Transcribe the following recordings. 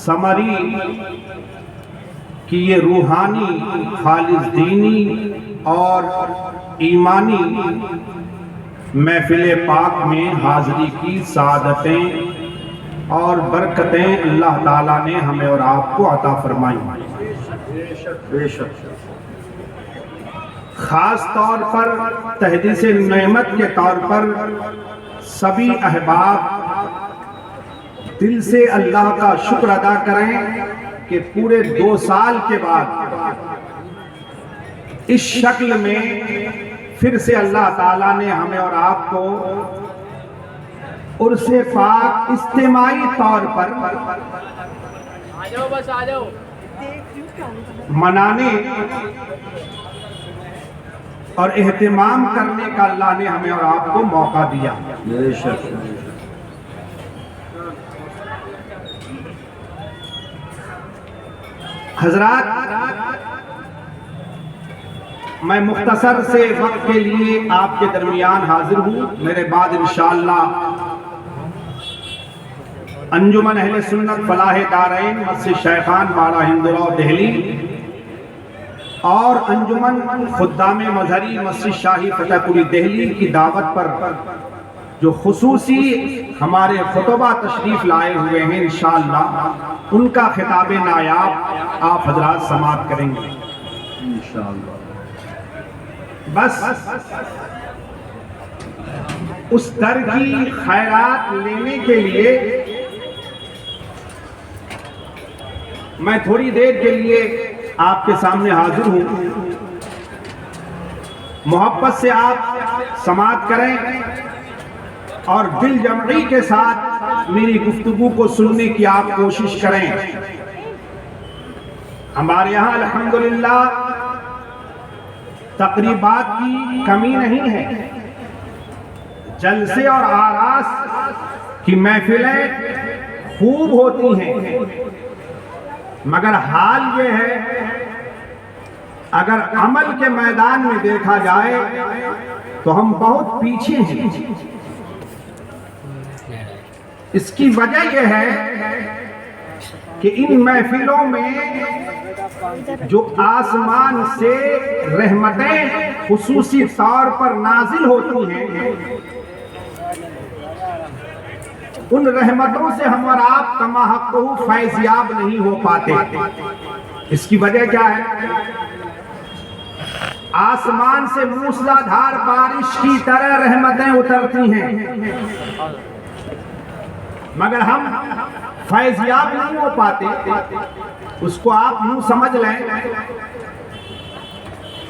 Summary कि ये रूहानी, खालिस दीनी और ईमानी महफिल पाक में हाज़िरी की सादतें और बरकतें अल्लाह ताला ने हमें और आपको अता फरमाई। ख़ास तौर पर तहदीस नेमत के तौर पर सभी अहबाब दिल से अल्लाह का शुक्र अदा करें कि पूरे 2 साल के बाद इस शक्ल में फिर से अल्लाह ताला ने हमें और आपको उर्से पाक इज्तिमाई तौर पर मनाने और एहतिमाम करने का अल्लाह ने हमें और आपको मौका दिया। हजरात, मैं मुख्तसर से वक्त के लिए आपके दरमियान हाजिर हूँ। मेरे बाद इंशाअल्लाह अंजुमन अहले सुन्नत फलाह दारैन मस्जिद शेखान बाड़ा हिंदुरा दिल्ली और अंजुमन खुद्दाम मजहरी मस्जिद शाही फतेहपुरी दिल्ली की दावत पर जो खुसूसी हमारे खुतबा तशरीफ लाए हुए हैं, इंशाअल्लाह उनका खिताब नायाब आप हजरात समाअत करेंगे इंशाअल्लाह। बस उस दर की खैरात लेने के लिए मैं थोड़ी देर के लिए आपके सामने हाजिर हूं। मोहब्बत से आप समाअत करें और दिल जमई के साथ मेरी गुफ्तगू को सुनने की आप कोशिश करें। हमारे यहाँ अल्हम्दुलिल्लाह तकरीबात की कमी नहीं है। जलसे और आरास की महफिलें खूब होती हैं, मगर हाल ये है अगर अमल के मैदान में देखा जाए तो हम बहुत पीछे हैं। इसकी वजह यह है कि इन महफिलों में जो आसमान से रहमतें खुसूसी तौर पर नाजिल होती हैं, उन रहमतों से हम और आप तमाहक्कू फैज़याब नहीं हो पाते। इसकी वजह क्या है? आसमान से मूसलाधार बारिश की तरह रहमतें उतरती हैं, मगर हम फैज़याब नहीं हो पाते। उसको आप यूं समझ लें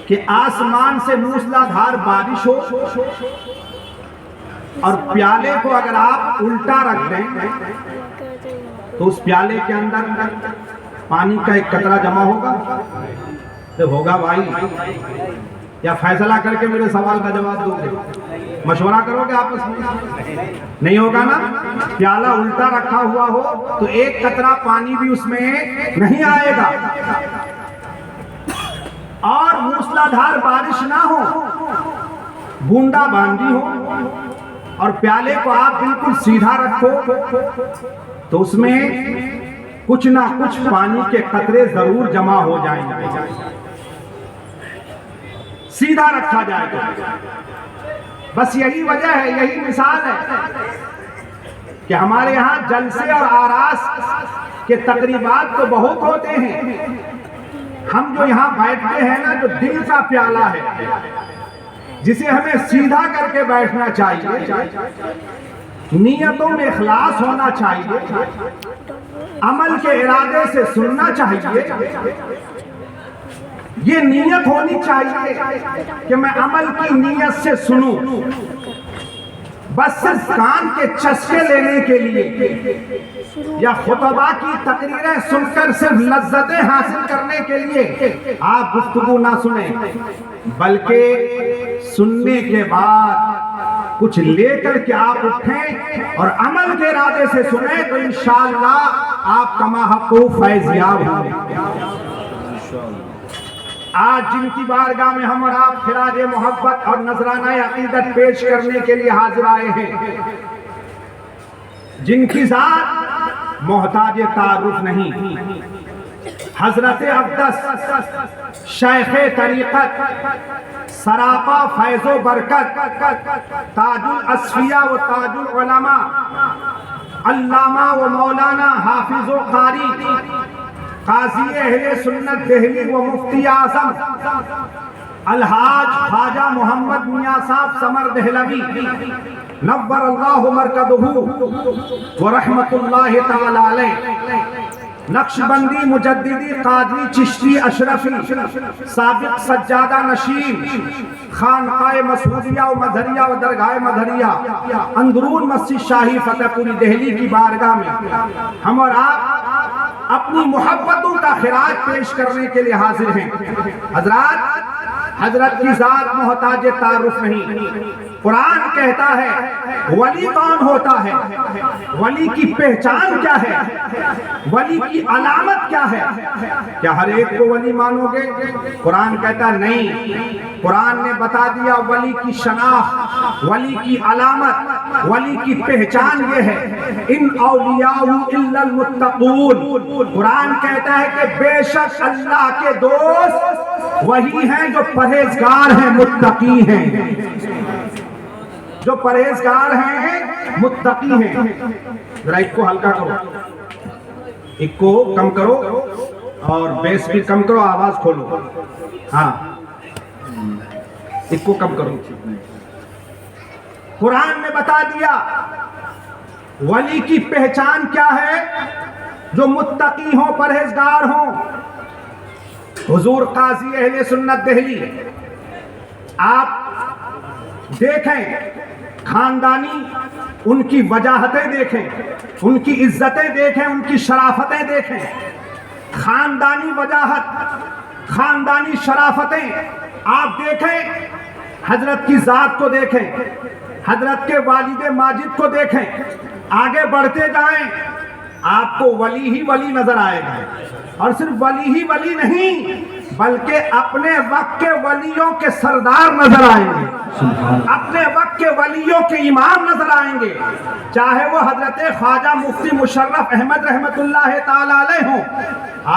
कि आसमान से मूसलाधार बारिश हो और प्याले को अगर आप उल्टा रख दें तो उस प्याले के अंदर पानी का एक कतरा जमा होगा? तो होगा भाई। या फैसला करके मेरे सवाल का जवाब दोगे? मशवरा करोगे आपस में? नहीं होगा ना। प्याला उल्टा रखा हुआ हो तो एक कतरा पानी भी उसमें नहीं आएगा। और मूसलाधार बारिश ना हो, बूंदा बांदी हो और प्याले को आप बिल्कुल सीधा रखो तो उसमें कुछ ना कुछ पानी के कतरे जरूर जमा हो जाएंगे। सीधा रखा जाएगा। बस यही वजह है, यही मिसाल है कि हमारे यहाँ जलसे और आरास के तकरीबात तो बहुत होते हैं। हम जो यहाँ बैठते हैं ना, जो दिल का प्याला है जिसे हमें सीधा करके बैठना चाहिए, नियतों में इखलास होना चाहिए, अमल के इरादे से सुनना चाहिए। ये नीयत होनी चाहिए कि मैं अमल की नीयत से सुनूं। बस सिर्फ कान के चस्के लेने के लिए या खुतबा की तकरीरें सुनकर सिर्फ लज्जतें हासिल करने के लिए आप गुफ्तगू ना सुने, बल्कि सुनने के बाद कुछ लेकर के आप उठें और अमल के इरादे से सुने तो इंशाअल्लाह आप तमाहक्कू फैज़याब होंगे। आज जिनकी बारगाह में हम और आप खिराज मोहब्बत और नजराना अकीदत पेश करने के लिए हाजिर आए हैं, जिनकी ज़ात محتاج تعارف نہیں. حضرت اقدس شیخ طریقت سراپا فیض و برکت تاج الاصفیاء و تاج العلماء علامہ و مولانا حافظ و قاری قاضی اہل سنت دہلی و مفتی اعظم الحاج خواجہ محمد میاں صاحب سمر دہلوی نور اللہ مرکزہ و رحمت اللہ تعالی علیہ، نقشبندی مجددی قادری چشتی اشرفی سابق سجادہ نشین خانقاہ مسعودیہ و مدھریہ و درگاہ مدھریہ اندرون مسجد شاہی فتح پوری دہلی کی بارگاہ میں ہم اور آپ اپنی محبتوں کا خراج پیش کرنے کے لیے حاضر ہیں. حضرت کی ذات محتاج تعارف نہیں. قرآن کہتا ہے ولی کون ہوتا ہے، ولی کی پہچان کیا ہے، ولی کی علامت کیا ہے. کیا ہر ایک کو ولی مانو گے؟ قرآن کہتا نہیں. قرآن نے بتا دیا ولی کی شناخت، ولی کی علامت، ولی کی پہچان یہ ہے ان اولیاء الا المتقون. قرآن کہتا ہے کہ بے شک اللہ کے دوست وہی ہیں جو پرہیزگار ہیں، متقی ہیں. جو پرہیزگار ہیں متقی ہیں. ذرا ایک کو ہلکا کرو، ایک کو کم کرو اور بیس بھی کم کرو، آواز کھولو. ہاں ایک کو کم کرو. قرآن نے بتا دیا ولی کی پہچان کیا ہے، جو متقی ہوں، پرہیزگار ہوں. حضور قاضی اہل سنت دہلی آپ دیکھیں، خاندانی ان کی وجاہتیں دیکھیں، ان کی عزتیں دیکھیں، ان کی شرافتیں دیکھیں. خاندانی وجاہت، خاندانی شرافتیں آپ دیکھیں. حضرت کی ذات کو دیکھیں، حضرت کے والد ماجد کو دیکھیں. آگے بڑھتے جائیں آپ کو ولی ہی ولی نظر آئے گا. اور صرف ولی ہی ولی نہیں بلکہ اپنے وقت کے ولیوں کے سردار نظر آئیں گے، اپنے وقت کے ولیوں کے امام نظر آئیں گے. چاہے وہ حضرت خواجہ مفتی مشرف احمد رحمت اللہ تعالی علیہ ہوں.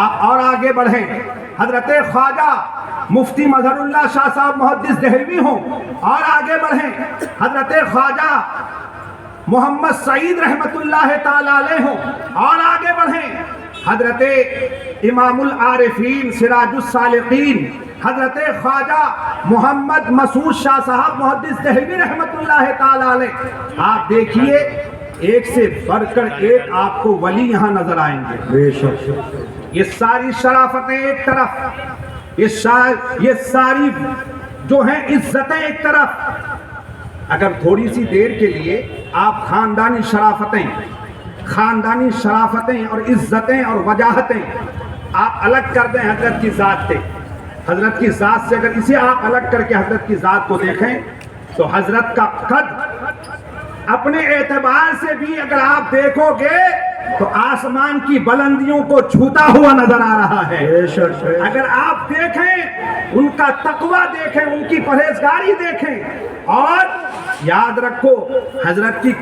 آپ اور آگے بڑھیں، حضرت خواجہ مفتی مظہر اللہ شاہ صاحب محدث دہلوی ہوں. اور آگے بڑھیں، حضرت خواجہ محمد سعید رحمت اللہ تعالی علیہ ہوں. اور آگے بڑھیں، حضرت امام العارفین سراج السالقین حضرت خواجہ محمد مسعود شاہ صاحب محدث دہلوی رحمت اللہ تعالی علیہ. آپ دیکھیے ایک سے بڑھ کر ایک آپ کو ولی یہاں نظر آئیں گے. بے شک یہ ساری شرافتیں ایک طرف، یہ ساری جو ہیں عزتیں ایک طرف. اگر تھوڑی سی دیر کے لیے آپ خاندانی شرافتیں اور عزتیں اور وجاہتیں آپ الگ کر دیں حضرت کی ذات سے، حضرت کی ذات سے اگر اسے آپ الگ کر کے حضرت کی ذات کو دیکھیں تو حضرت کا قد اپنے اعتبار سے بھی اگر آپ دیکھو گے تو آسمان کی بلندیوں کو چھوتا ہوا نظر آ رہا ہے. اگر آپ دیکھیں ان کا تقوی دیکھیں، ان کی پرہیزگاری دیکھیں. اور یاد رکھو حضرت کی